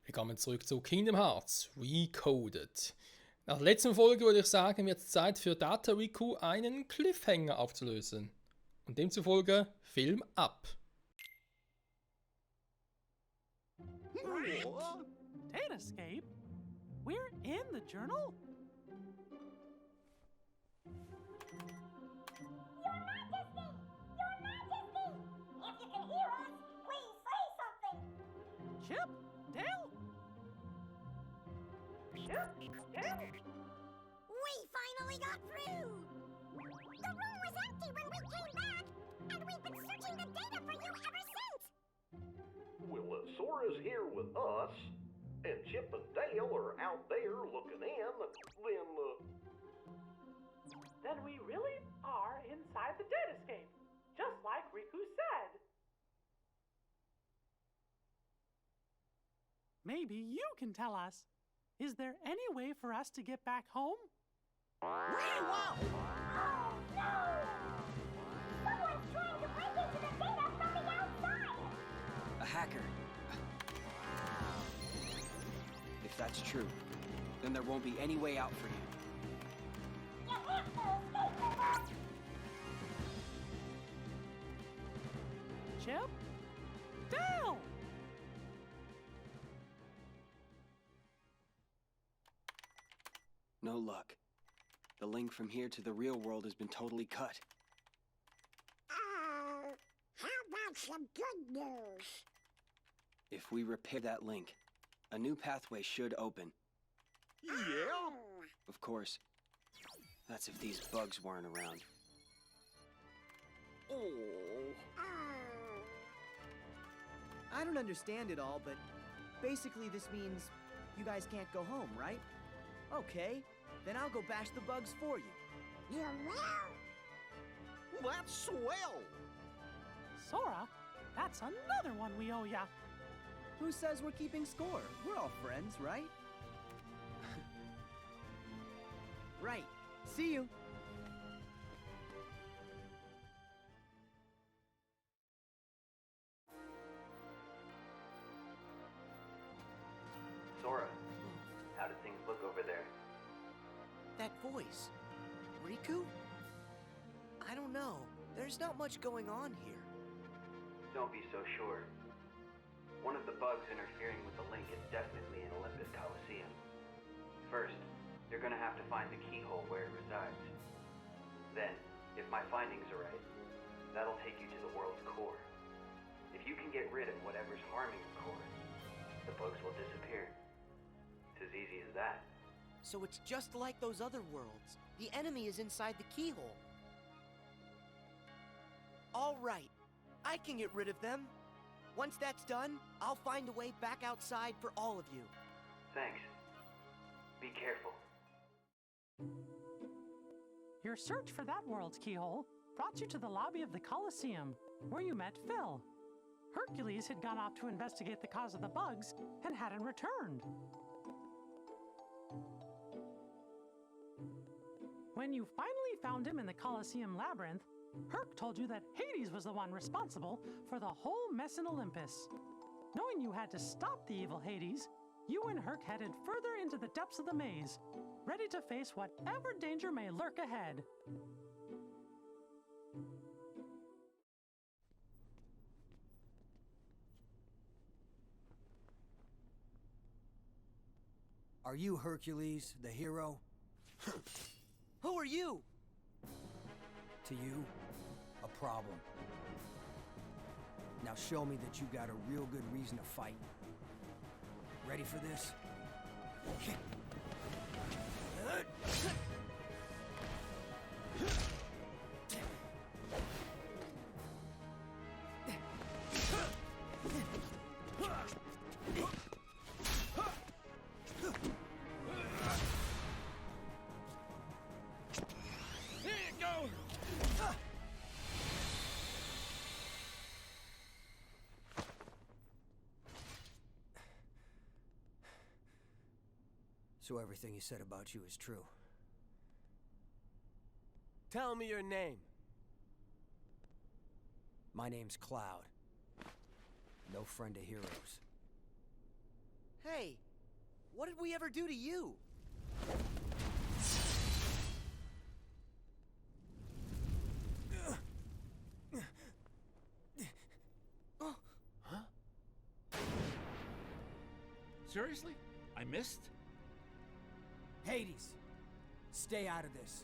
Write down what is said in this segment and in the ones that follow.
Willkommen zurück zu Kingdom Hearts Recoded. Nach der letzten Folge würde ich sagen, wird es Zeit für Data Riku einen Cliffhanger aufzulösen. Und demzufolge Film ab. What? Datascape? We're in the journal? Your Majesty! Your Majesty! If you can hear us, please say something! Chip? Dale? Chip? Dale? We finally got through! The room was empty when we came back, and we've been searching the data for you ever since! Well, Sora's here with us, and Chip and Dale are out there looking in, Then we really are inside the datascape, just like Riku said. Maybe you can tell us. Is there any way for us to get back home? Oh, no! Someone's trying to break into the data from the outside! A hacker. If that's true, then there won't be any way out for you. You have to escape the box! Chip? Dale! No luck. The link from here to the real world has been totally cut. How about some good news? If we repair that link, a new pathway should open. Yeah? Of course, that's if these bugs weren't around. I don't understand it all, but basically this means you guys can't go home, right? Okay, then I'll go bash the bugs for you. You will? That's swell! Sora, that's another one we owe ya. Who says we're keeping score? We're all friends, right? Right. See you. Sora, how do things look over there? That voice. Riku? I don't know. There's not much going on here. Don't be so sure. One of the bugs interfering with the link is definitely in Olympus Coliseum. First, you're gonna have to find the keyhole where it resides. Then, if my findings are right, that'll take you to the world's core. If you can get rid of whatever's harming the core, the bugs will disappear. It's as easy as that. So it's just like those other worlds. The enemy is inside the keyhole. All right. I can get rid of them. Once that's done, I'll find a way back outside for all of you. Thanks. Be careful. Your search for that world's keyhole brought you to the lobby of the Colosseum, where you met Phil. Hercules had gone off to investigate the cause of the bugs and hadn't returned. When you finally found him in the Colosseum labyrinth, Herc told you that Hades was the one responsible for the whole mess in Olympus. Knowing you had to stop the evil Hades, you and Herc headed further into the depths of the maze, ready to face whatever danger may lurk ahead. Are you Hercules, the hero? Who are you? To you, a problem. Now show me that you got a real good reason to fight. Ready for this? So everything he said about you is true. Tell me your name. My name's Cloud. No friend of heroes. Hey, did we ever do to you? Seriously? I missed? Hades, stay out of this.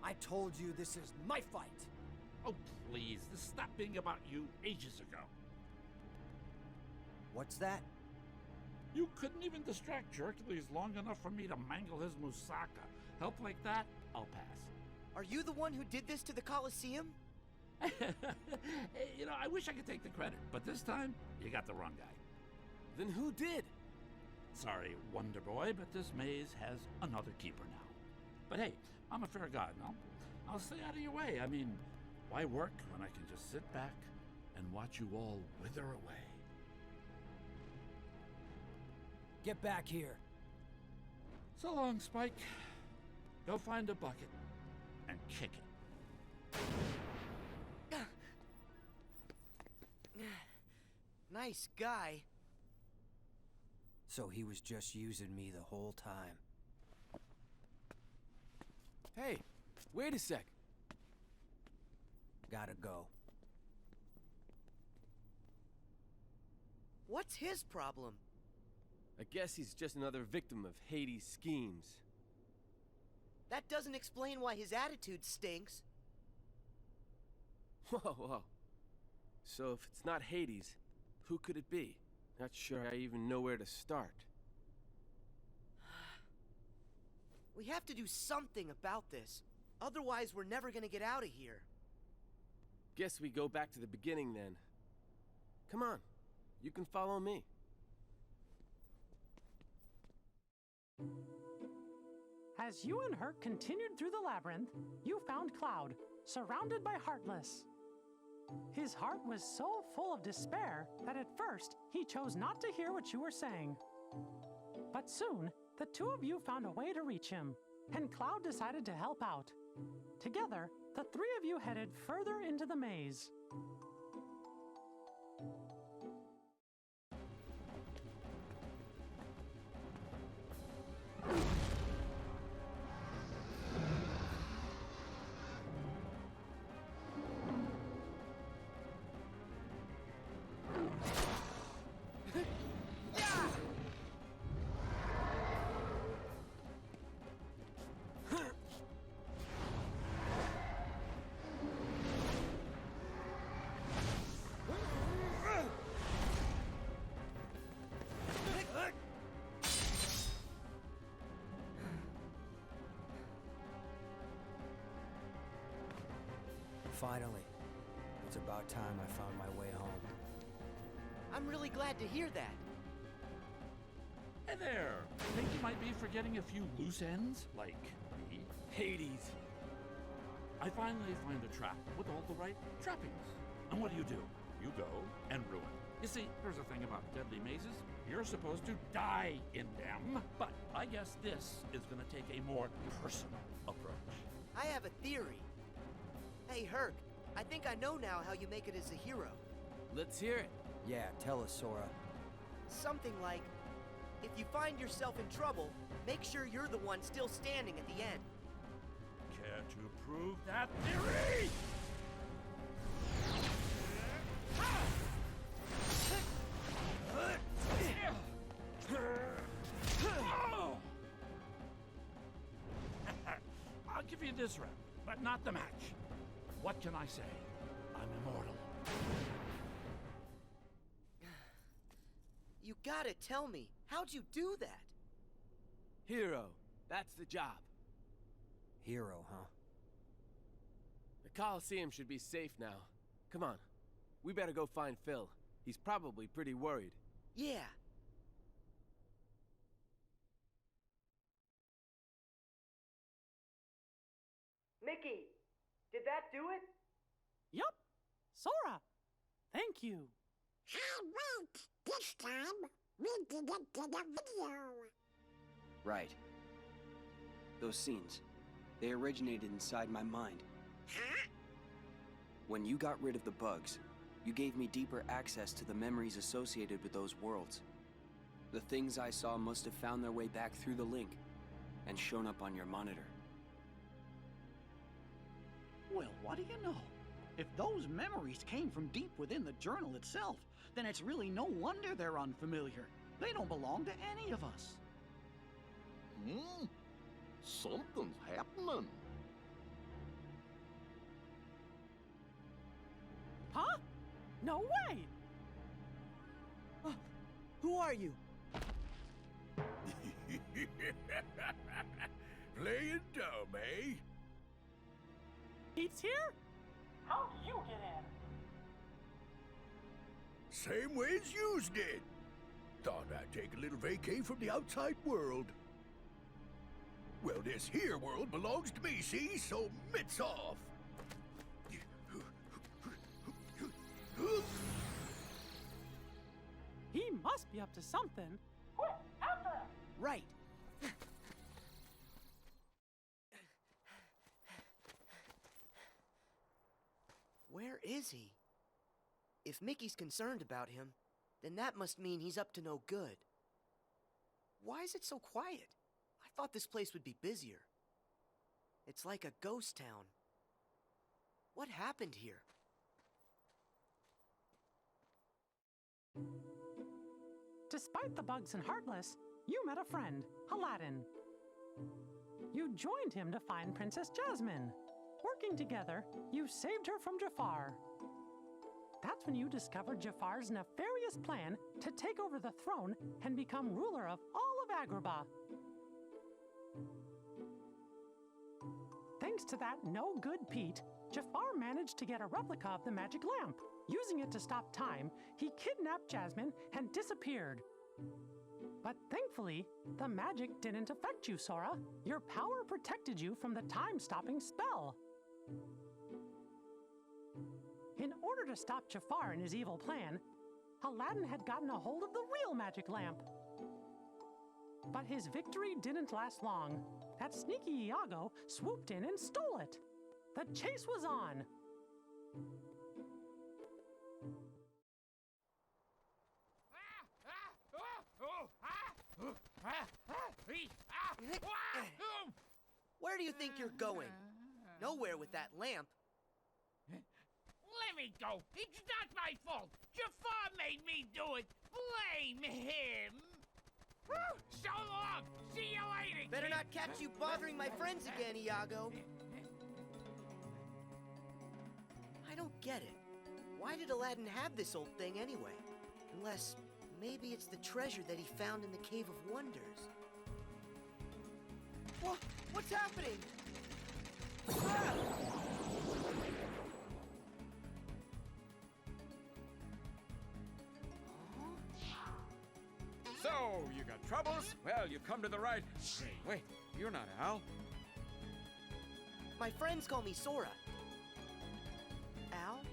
I told you this is my fight. Oh, please. This stopped being about you ages ago. What's that? You couldn't even distract Hercules long enough for me to mangle his moussaka. Help like that? I'll pass. Are you the one who did this to the Colosseum? You know, I wish I could take the credit, but this time, you got the wrong guy. Then who did? Sorry, Wonder Boy, but this maze has another keeper now. But hey, I'm a fair god, no? I'll stay out of your way. I mean, why work when I can just sit back and watch you all wither away? Get back here. So long, Spike. Go find a bucket and kick it. Nice guy. So he was just using me the whole time. Hey, wait a sec. Gotta go. What's his problem? I guess he's just another victim of Hades' schemes. That doesn't explain why his attitude stinks. Whoa. So if it's not Hades, who could it be? Not sure I even know where to start. We have to do something about this. Otherwise, we're never gonna get out of here. Guess we go back to the beginning then. Come on, you can follow me. As you and Herc continued through the labyrinth, you found Cloud, surrounded by Heartless. His heart was so full of despair that at first he chose not to hear what you were saying. But soon, the two of you found a way to reach him, and Cloud decided to help out. Together, the three of you headed further into the maze. Finally. It's about time I found my way home. I'm really glad to hear that. Hey there! Think you might be forgetting a few loose ends? Like me? Hades! I finally find a trap with all the right trappings. And what do? You go and ruin. You see, there's a thing about deadly mazes. You're supposed to die in them. But I guess this is gonna take a more personal approach. I have a theory. Hey, Herc, I think I know now how you make it as a hero. Let's hear it. Yeah, tell us, Sora. Something like, if you find yourself in trouble, make sure you're the one still standing at the end. Care to prove that theory? I'll give you this round, but not the match. What can I say? I'm immortal. You gotta tell me, how'd you do that? Hero, that's the job. Hero, huh? The Colosseum should be safe now. Come on, we better go find Phil. He's probably pretty worried. Yeah. Mickey, did that do it? Yup, Sora, thank you. Hey, wait! This time, we did it to the video! Right. Those scenes, they originated inside my mind. Huh? When you got rid of the bugs, you gave me deeper access to the memories associated with those worlds. The things I saw must have found their way back through the link and shown up on your monitor. Well, what do you know? If those memories came from deep within the journal itself, then it's really no wonder they're unfamiliar. They don't belong to any of us. Something's happening. Huh? No way! Who are you? Playing dumb, eh? Pete's here? How'd you get in? Same way as yous did. Thought I'd take a little vacay from the outside world. Well, this here world belongs to me, see? So mitts off. He must be up to something. Quick, after him! Right. Where is he? If Mickey's concerned about him, then that must mean he's up to no good. Why is it so quiet? I thought this place would be busier. It's like a ghost town. What happened here? Despite the bugs and Heartless, you met a friend, Aladdin. You joined him to find Princess Jasmine. Working together, you saved her from Jafar. That's when you discovered Jafar's nefarious plan to take over the throne and become ruler of all of Agrabah. Thanks to that no-good Pete, Jafar managed to get a replica of the magic lamp. Using it to stop time, he kidnapped Jasmine and disappeared. But thankfully, the magic didn't affect you, Sora. Your power protected you from the time-stopping spell. In order to stop Jafar in his evil plan, Aladdin had gotten a hold of the real magic lamp. But his victory didn't last long. That sneaky Iago swooped in and stole it. The chase was on. Where do you think you're going? Nowhere with that lamp. Let me go. It's not my fault. Jafar made me do it. Blame him. So long. See you later. Better not catch you bothering my friends again, Iago. I don't get it. Why did Aladdin have this old thing anyway? Unless maybe it's the treasure that he found in the Cave of Wonders. What's happening? Ah! So, you got troubles? Well, you come to the right. Hey, wait, you're not Al. My friends call me Sora. Al?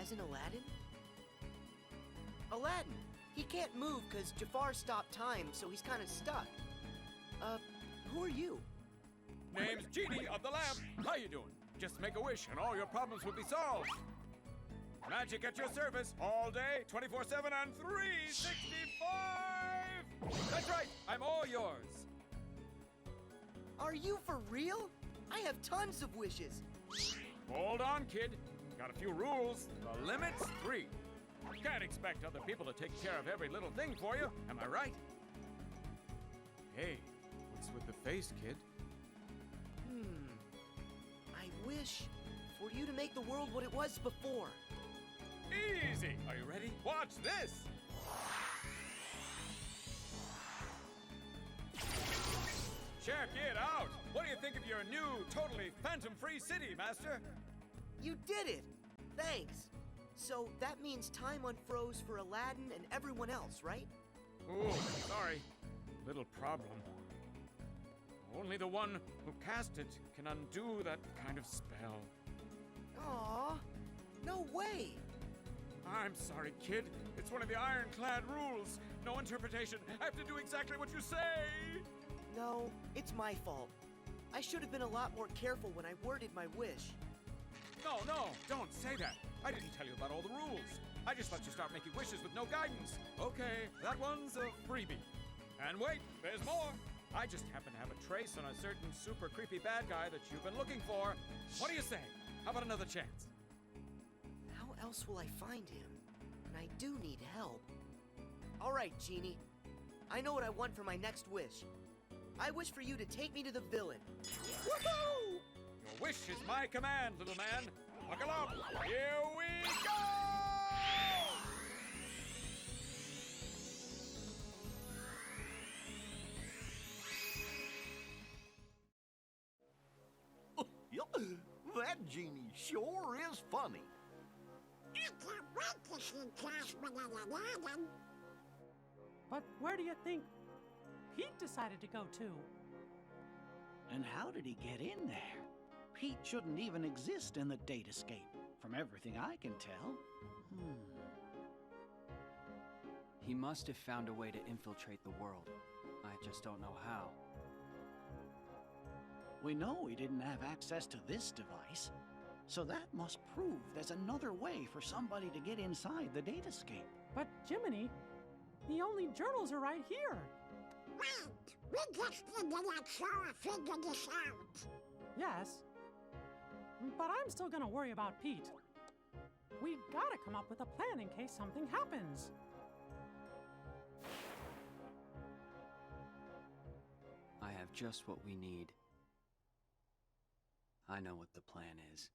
As in Aladdin? Aladdin! He can't move because Jafar stopped time, so he's kind of stuck. Who are you? Name's Genie of the Lamp. How you doing? Just make a wish and all your problems will be solved. Magic at your service all day, 24/7 and 365! That's right, I'm all yours. Are you for real? I have tons of wishes. Hold on, kid. Got a few rules. The limit's 3. Can't expect other people to take care of every little thing for you, am I right? Hey, what's with the face, kid? I wish for you to make the world what it was before. Easy! Are you ready? Watch this! Check it out! What do you think of your new, totally phantom-free city, Master? You did it! Thanks. So that means time unfroze for Aladdin and everyone else, right? Ooh, sorry. Little problem. Only the one who cast it can undo that kind of spell. Aw, no way! I'm sorry, kid. It's one of the ironclad rules. No interpretation. I have to do exactly what you say. No, it's my fault. I should have been a lot more careful when I worded my wish. No, don't say that. I didn't tell you about all the rules. I just let you start making wishes with no guidance. Okay, that one's a freebie. And wait, there's more. I just happen to have a trace on a certain super creepy bad guy that you've been looking for. What do you say? How about another chance? How else will I find him? And I do need help. All right, Genie. I know what I want for my next wish. I wish for you to take me to the villain. Woohoo! Your wish is my command, little man. Buckle up. Here we go! That genie sure is funny. I can't wait to see Class But where do you think Pete decided to go to? And how did he get in there? Pete shouldn't even exist in the datascape, from everything I can tell. He must have found a way to infiltrate the world. I just don't know how. We know he didn't have access to this device, so that must prove there's another way for somebody to get inside the datascape. But Jiminy, the only journals are right here. Wait, we just need to let Sora figure this out. Yes, but I'm still gonna worry about Pete. We gotta come up with a plan in case something happens. I have just what we need. I know what the plan is.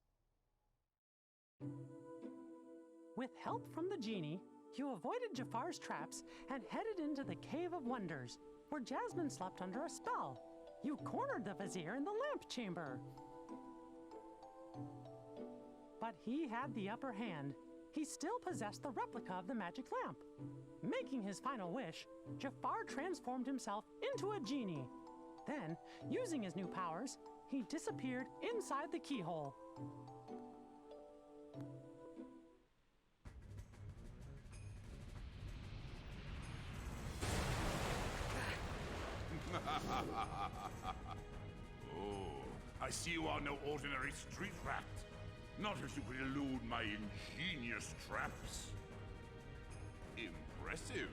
With help from the genie, you avoided Jafar's traps and headed into the Cave of Wonders, where Jasmine slept under a spell. You cornered the Vizier in the lamp chamber. But he had the upper hand. He still possessed the replica of the magic lamp. Making his final wish, Jafar transformed himself into a genie. Then, using his new powers, he disappeared inside the keyhole. Oh, I see you are no ordinary street rat. Not if you could elude my ingenious traps. Impressive.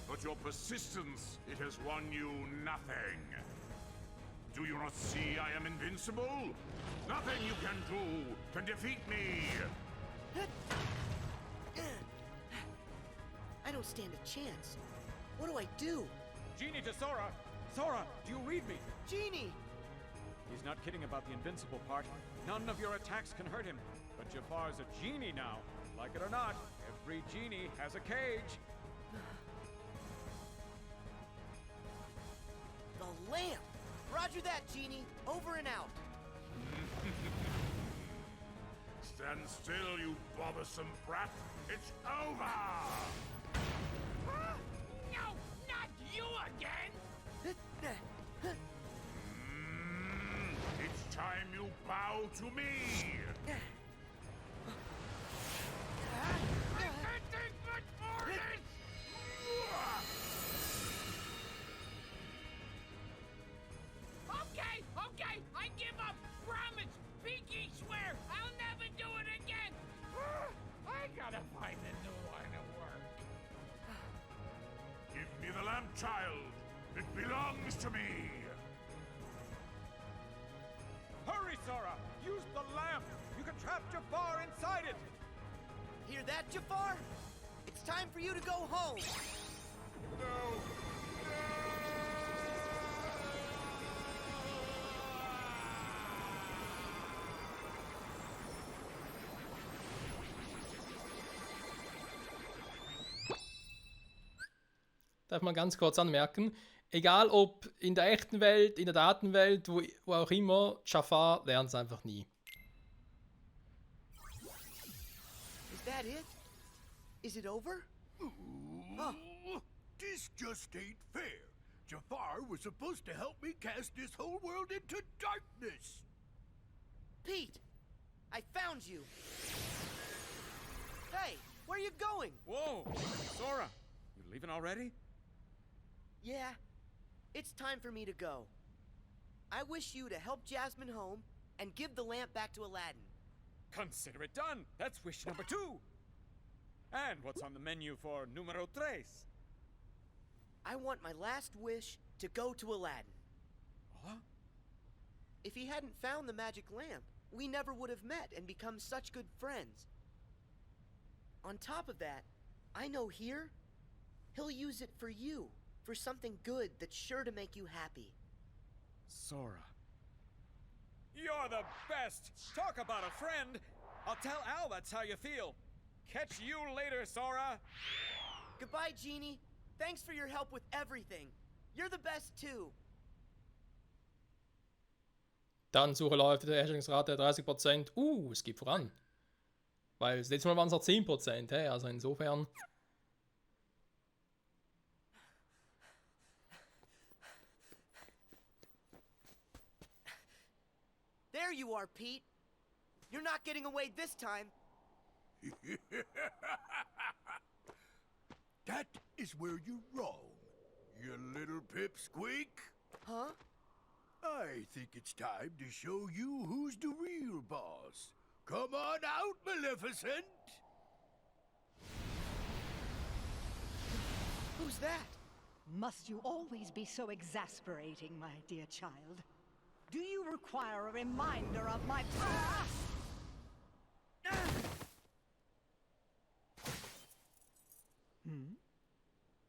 But your persistence, it has won you nothing. Do you not see I am invincible? Nothing you can do can defeat me! I don't stand a chance. What do I do? Genie to Sora! Sora, do you read me? Genie! He's not kidding about the invincible part. None of your attacks can hurt him. But Jafar's a genie now. Like it or not, every genie has a cage. The lamp! Roger that, Genie. Over and out. Stand still, you bothersome brat. It's over! No, not you again! It's time you bow to me! I can't take much more of this! Okay, I give up. Promise, pinky swear, I'll never do it again. I gotta find a new line of work. Give me the lamp, child. It belongs to me. Hurry, Sora! Use the lamp! You can trap Jafar inside it! Hear that, Jafar? It's time for you to go home. No! Darf man ganz kurz anmerken, egal ob in der echten Welt, in der Datenwelt, wo auch immer, Jafar lernt es einfach nie. Is that it? Is it over? Oh. This just ain't fair. Jafar was supposed to help me cast this whole world into darkness. Pete, I found you. Hey, where are you going? Whoa! Sora, you leaving already? Yeah, it's time for me to go. I wish you to help Jasmine home and give the lamp back to Aladdin. Consider it done. That's wish number 2. And what's on the menu for numero tres? I want my last wish to go to Aladdin. Huh? If he hadn't found the magic lamp, we never would have met and become such good friends. On top of that, I know here, he'll use it for you, for something good that's sure to make you happy. Sora. You're the best! Talk about a friend! I'll tell Al that's how you feel. Catch you later, Sora! Goodbye, Genie. Thanks for your help with everything. You're the best too. Dann Suche läuft die Herstellungsrate 30%. Es geht voran. Weil das letzte Mal waren es noch 10%. Hey? Also insofern. There you are, Pete. You're not getting away this time. That is where you're wrong, you little pipsqueak. Huh? I think it's time to show you who's the real boss. Come on out, Maleficent! Who's that? Must you always be so exasperating, my dear child? Do you require a reminder of my past?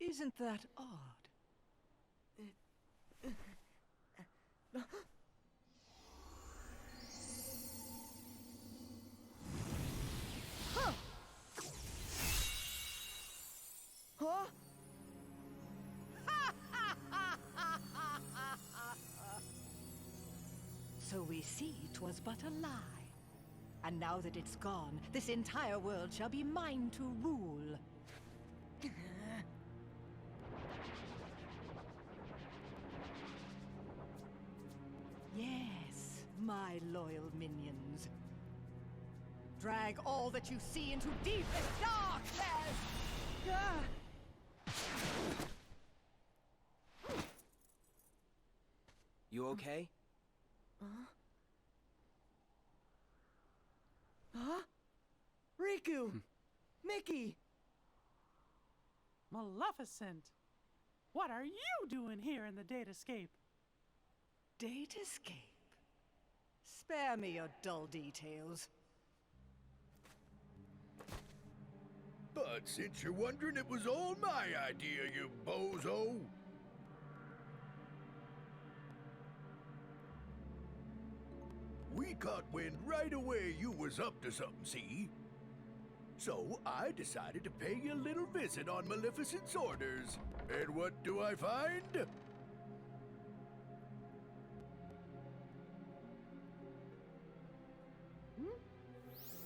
Isn't that odd? Huh? Huh? So we see 'twas but a lie. And now that it's gone, this entire world shall be mine to rule. Yes, my loyal minions. Drag all that you see into deepest darkness! You okay? Huh? Riku! Mickey! Maleficent! What are you doing here in the Datascape? Datascape? Spare me your dull details. But since you're wondering, it was all my idea, you bozo. We caught wind right away you was up to something, see? So I decided to pay you a little visit on Maleficent's orders. And what do I find?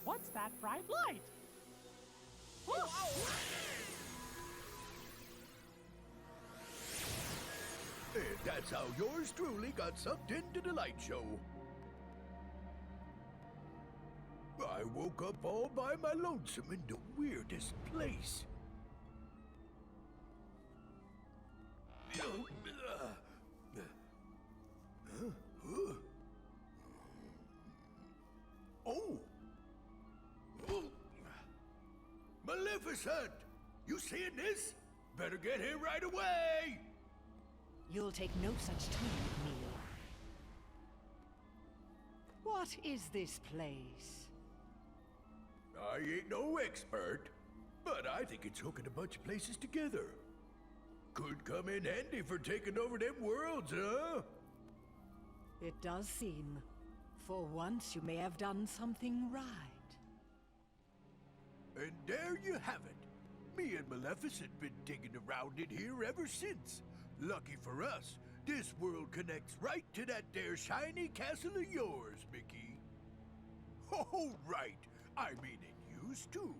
What's that bright light? And that's how yours truly got sucked into the light show. I woke up all by my lonesome in the weirdest place. Oh! Maleficent! You seeing this? Better get here right away! You'll take no such time with me. What is this place? I ain't no expert, but I think it's hooking a bunch of places together. Could come in handy for taking over them worlds, huh? It does seem. For once you may have done something right. And there you have it. Me and Maleficent been digging around in here ever since. Lucky for us, this world connects right to that there shiny castle of yours, Mickey. Oh, right. I mean, it used to.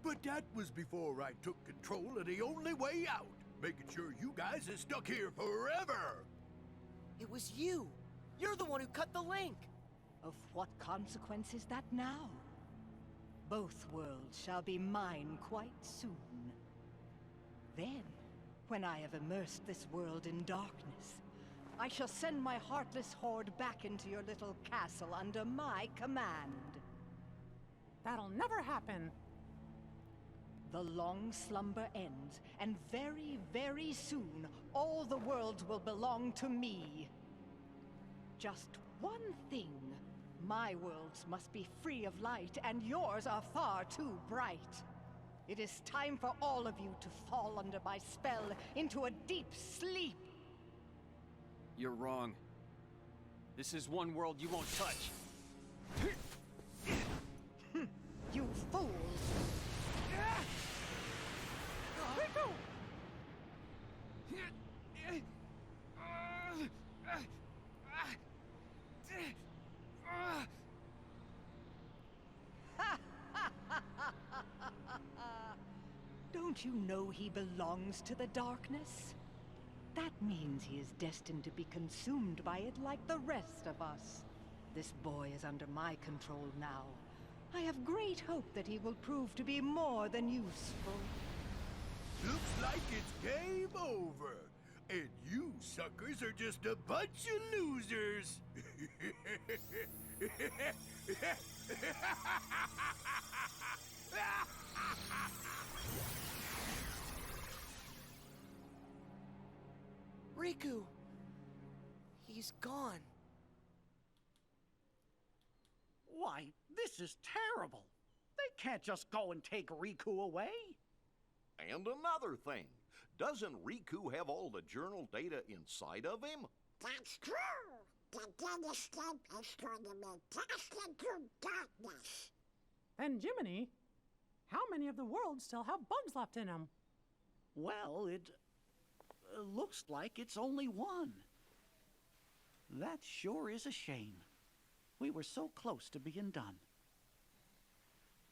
But that was before I took control of the only way out, making sure you guys are stuck here forever. It was you. You're the one who cut the link. Of what consequence is that now? Both worlds shall be mine quite soon. Then, when I have immersed this world in darkness, I shall send my heartless horde back into your little castle under my command. That'll never happen. The long slumber ends, and very, very soon, all the worlds will belong to me. Just one thing. My worlds must be free of light, and yours are far too bright. It is time for all of you to fall under my spell into a deep sleep. You're wrong. This is one world you won't touch. You fools! Riku! Don't you know he belongs to the darkness? That means he is destined to be consumed by it like the rest of us. This boy is under my control now. I have great hope that he will prove to be more than useful. Looks like it's game over. And you suckers are just a bunch of losers. Riku! He's gone. Why, this is terrible. They can't just go and take Riku away. And another thing, doesn't Riku have all the journal data inside of him? That's true. The dead escape is going to be cast into darkness. Then Jiminy, how many of the worlds still have bugs left in them? Well, it looks like it's only one. That sure is a shame. We were so close to being done.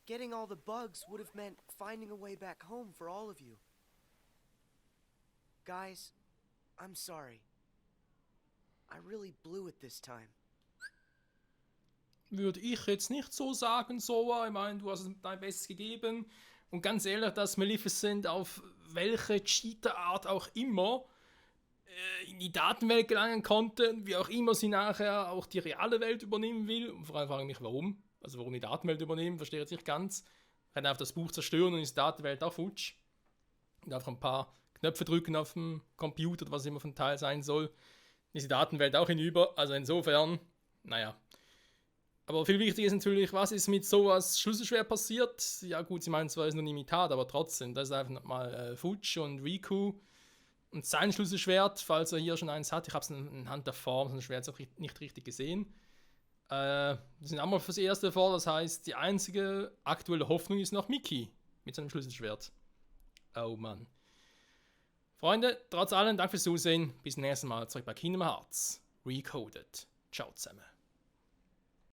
Getting all the bugs would have meant finding a way back home for all of you. Guys, I'm sorry. I really blew it this time. Würde ich jetzt nicht so sagen, Sora. Ich meine, du hast dein Bestes gegeben. Und ganz ehrlich, dass Maleficent auf welche Cheater-Art auch immer in die Datenwelt gelangen konnte, wie auch immer sie nachher auch die reale Welt übernehmen will. Und vor allem frage ich mich, warum. Also warum die Datenwelt übernehmen, verstehe ich jetzt nicht ganz. Kann einfach das Buch zerstören und ist die Datenwelt auch futsch. Und einfach ein paar Knöpfe drücken auf dem Computer, was immer von Teil sein soll. Ist die Datenwelt auch hinüber. Also insofern, naja. Aber viel wichtiger ist natürlich, was ist mit sowas Schlüsselschwert passiert? Ja gut, sie meinen zwar, es ist nur ein Imitat, aber trotzdem, das ist einfach mal Futsch und Riku. Und sein Schlüsselschwert, falls er hier schon eins hat, ich habe es anhand der Form seines Schwerts auch nicht richtig gesehen. Wir sind einmal fürs Erste vor, das heißt, die einzige aktuelle Hoffnung ist noch Mickey mit seinem Schlüsselschwert. Oh Mann. Freunde, trotz allem, danke fürs Zusehen. Bis zum nächsten Mal zurück bei Kingdom Hearts Recoded. Ciao zusammen.